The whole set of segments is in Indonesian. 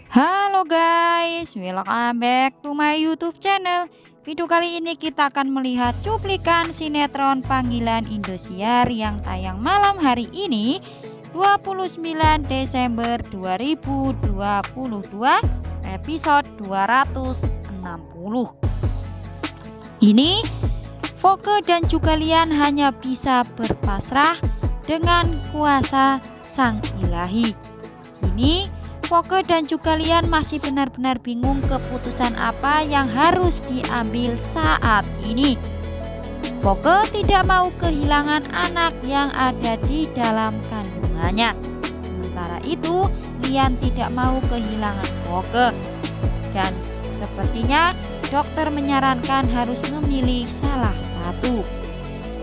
Halo guys, welcome back to my YouTube channel. Video kali ini kita akan melihat cuplikan sinetron Panggilan Indosiar yang tayang malam hari ini 29 Desember 2022 episode 260. Ini Voke dan juga Lian hanya bisa berpasrah dengan kuasa sang ilahi. Kini Voke dan juga Lian masih benar-benar bingung keputusan apa yang harus diambil saat ini. Voke tidak mau kehilangan anak yang ada di dalam kandungannya. Sementara itu, Lian tidak mau kehilangan Voke. Dan sepertinya dokter menyarankan harus memilih salah satu.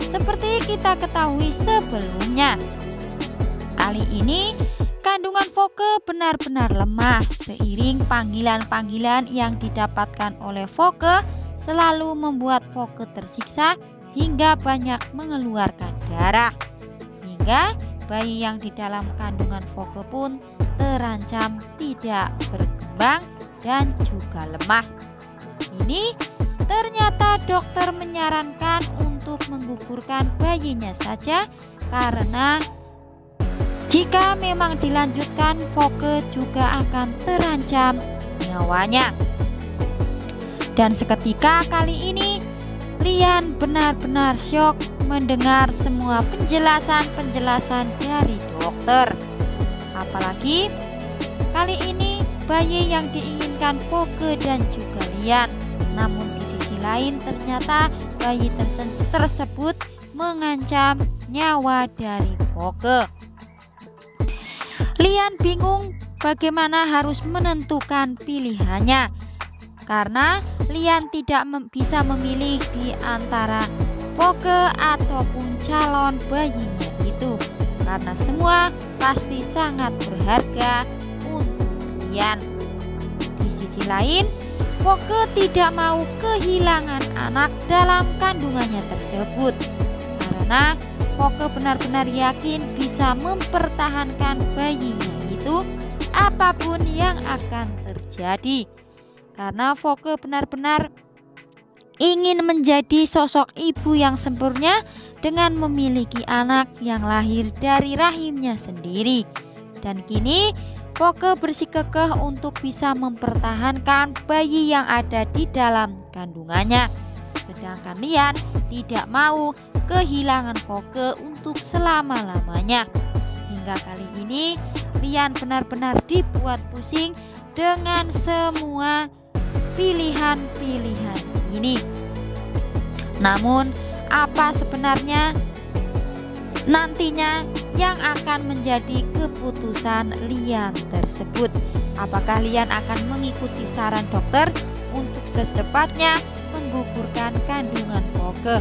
Seperti kita ketahui sebelumnya, kali ini kandungan Voke benar-benar lemah. Seiring panggilan-panggilan yang didapatkan oleh Voke selalu membuat Voke tersiksa hingga banyak mengeluarkan darah. Hingga bayi yang di dalam kandungan Voke pun terancam tidak berkembang dan juga lemah. Ini ternyata dokter menyarankan untuk menggugurkan bayinya saja karena jika memang dilanjutkan, Voke juga akan terancam nyawanya. Dan seketika kali ini, Lian benar-benar syok mendengar semua penjelasan dari dokter. Apalagi kali ini bayi yang diinginkan Voke dan juga Lian. Namun di sisi lain ternyata bayi tersebut mengancam nyawa dari Voke. Lian bingung bagaimana harus menentukan pilihannya karena Lian tidak bisa memilih di antara Voke ataupun calon bayinya itu, karena semua pasti sangat berharga untuk Lian. Di sisi lain, Voke tidak mau kehilangan anak dalam kandungannya tersebut karena Voke benar-benar yakin bisa mempertahankan bayinya itu apapun yang akan terjadi. Karena Voke benar-benar ingin menjadi sosok ibu yang sempurna dengan memiliki anak yang lahir dari rahimnya sendiri. Dan kini Voke bersikukuh untuk bisa mempertahankan bayi yang ada di dalam kandungannya. Sedangkan Lian tidak mau kehilangan Voke untuk selama-lamanya. Hingga kali ini Lian benar-benar dibuat pusing dengan semua pilihan-pilihan ini. Namun apa sebenarnya nantinya yang akan menjadi keputusan Lian tersebut? Apakah Lian akan mengikuti saran dokter untuk secepatnya menggugurkan kandungan Voke?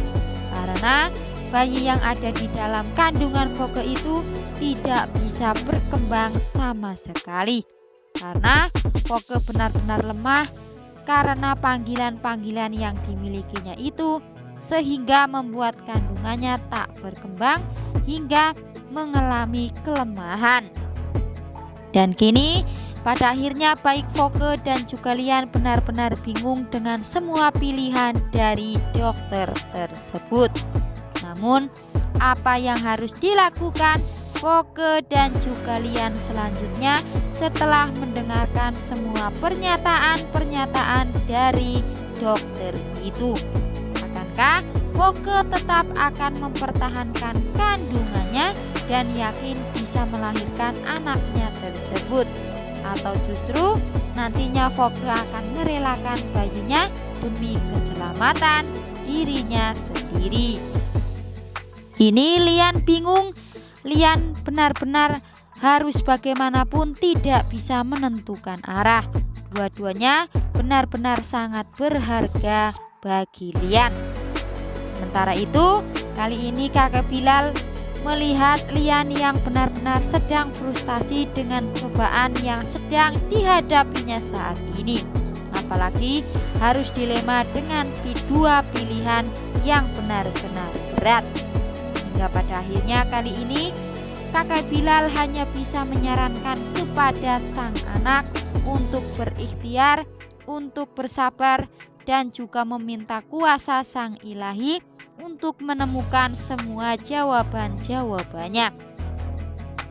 Karena bayi yang ada di dalam kandungan Voke itu tidak bisa berkembang sama sekali. Karena Voke benar-benar lemah karena panggilan-panggilan yang dimilikinya itu, sehingga membuat kandungannya tak berkembang hingga mengalami kelemahan. Dan kini pada akhirnya baik Voke dan juga Lian benar-benar bingung dengan semua pilihan dari dokter tersebut. Namun apa yang harus dilakukan Voke dan juga Lian selanjutnya setelah mendengarkan semua pernyataan-pernyataan dari dokter itu? Akankah Voke tetap akan mempertahankan kandungannya dan yakin bisa melahirkan anaknya tersebut? Atau justru nantinya Voke akan merelakan bayinya demi keselamatan dirinya sendiri? Ini Lian bingung. Lian benar-benar harus bagaimanapun tidak bisa menentukan arah. Dua-duanya benar-benar sangat berharga bagi Lian. Sementara itu, kali ini kakek Bilal melihat Lian yang benar-benar sedang frustasi dengan cobaan yang sedang dihadapinya saat ini. Apalagi harus dilema dengan dua pilihan yang benar-benar berat. Hingga pada akhirnya kali ini Kakek Bilal hanya bisa menyarankan kepada sang anak untuk berikhtiar, untuk bersabar, dan juga meminta kuasa sang ilahi untuk menemukan semua jawaban-jawabannya.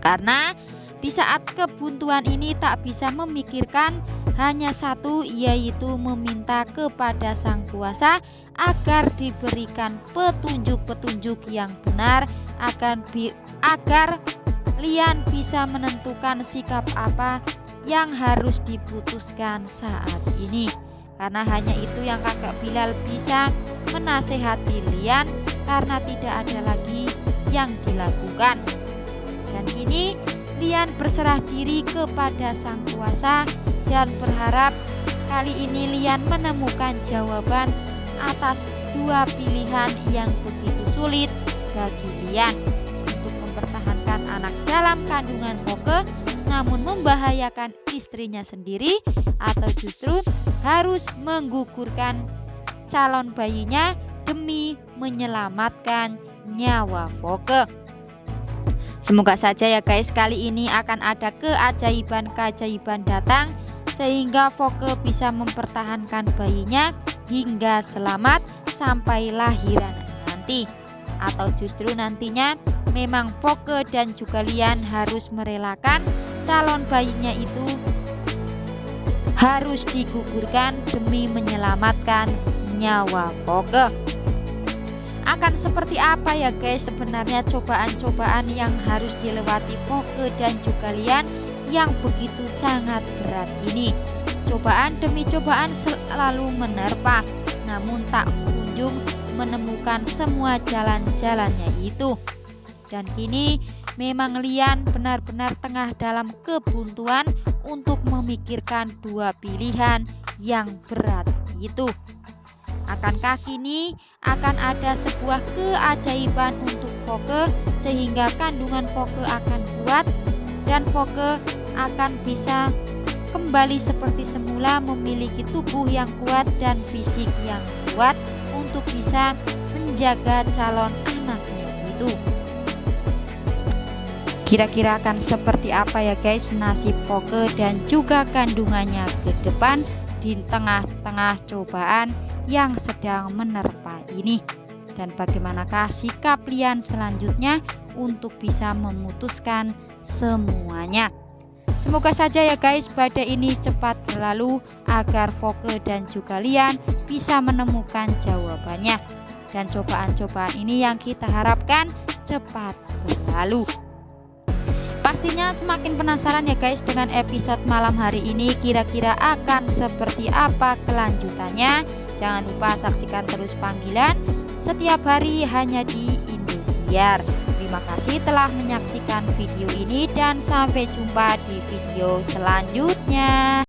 Karena di saat kebuntuan ini tak bisa memikirkan hanya satu, yaitu meminta kepada sang kuasa agar diberikan petunjuk-petunjuk yang benar agar Lian bisa menentukan sikap apa yang harus diputuskan saat ini. Karena hanya itu yang kakek Bilal bisa menasehati Lian, karena tidak ada lagi yang dilakukan. Dan kini Lian berserah diri kepada sang kuasa dan berharap kali ini Lian menemukan jawaban atas dua pilihan yang begitu sulit bagi Lian, untuk mempertahankan anak dalam kandungan Foke namun membahayakan istrinya sendiri, atau justru harus menggugurkan calon bayinya demi menyelamatkan nyawa Foke. Semoga saja ya guys, kali ini akan ada keajaiban-keajaiban datang sehingga Foke bisa mempertahankan bayinya hingga selamat sampai lahiran nanti. Atau justru nantinya memang Foke dan juga Lian harus merelakan calon bayinya itu harus digugurkan demi menyelamatkan nyawa Foke. Akan seperti apa ya guys sebenarnya cobaan-cobaan yang harus dilewati Foke dan juga Lian yang begitu sangat berat ini. Cobaan demi cobaan selalu menerpa, namun tak kunjung menemukan semua jalan-jalannya itu. Dan kini memang Lian benar-benar tengah dalam kebuntuan untuk memikirkan dua pilihan yang berat itu. Akankah kini akan ada sebuah keajaiban untuk Foke sehingga kandungan Foke akan kuat dan Foke akan bisa kembali seperti semula, memiliki tubuh yang kuat dan fisik yang kuat untuk bisa menjaga calon anaknya itu. Kira-kira akan seperti apa ya guys nasib Foke dan juga kandungannya ke depan di tengah-tengah cobaan yang sedang menerpa ini, dan bagaimanakah sikap Lian selanjutnya untuk bisa memutuskan semuanya. Semoga saja ya guys badai ini cepat berlalu agar Foke dan juga Lian bisa menemukan jawabannya, dan cobaan-cobaan ini yang kita harapkan cepat berlalu. Pastinya semakin penasaran ya guys dengan episode malam hari ini, kira-kira akan seperti apa kelanjutannya. Jangan lupa saksikan terus Panggilan setiap hari hanya di Indosiar. Terima kasih telah menyaksikan video ini dan sampai jumpa di video selanjutnya.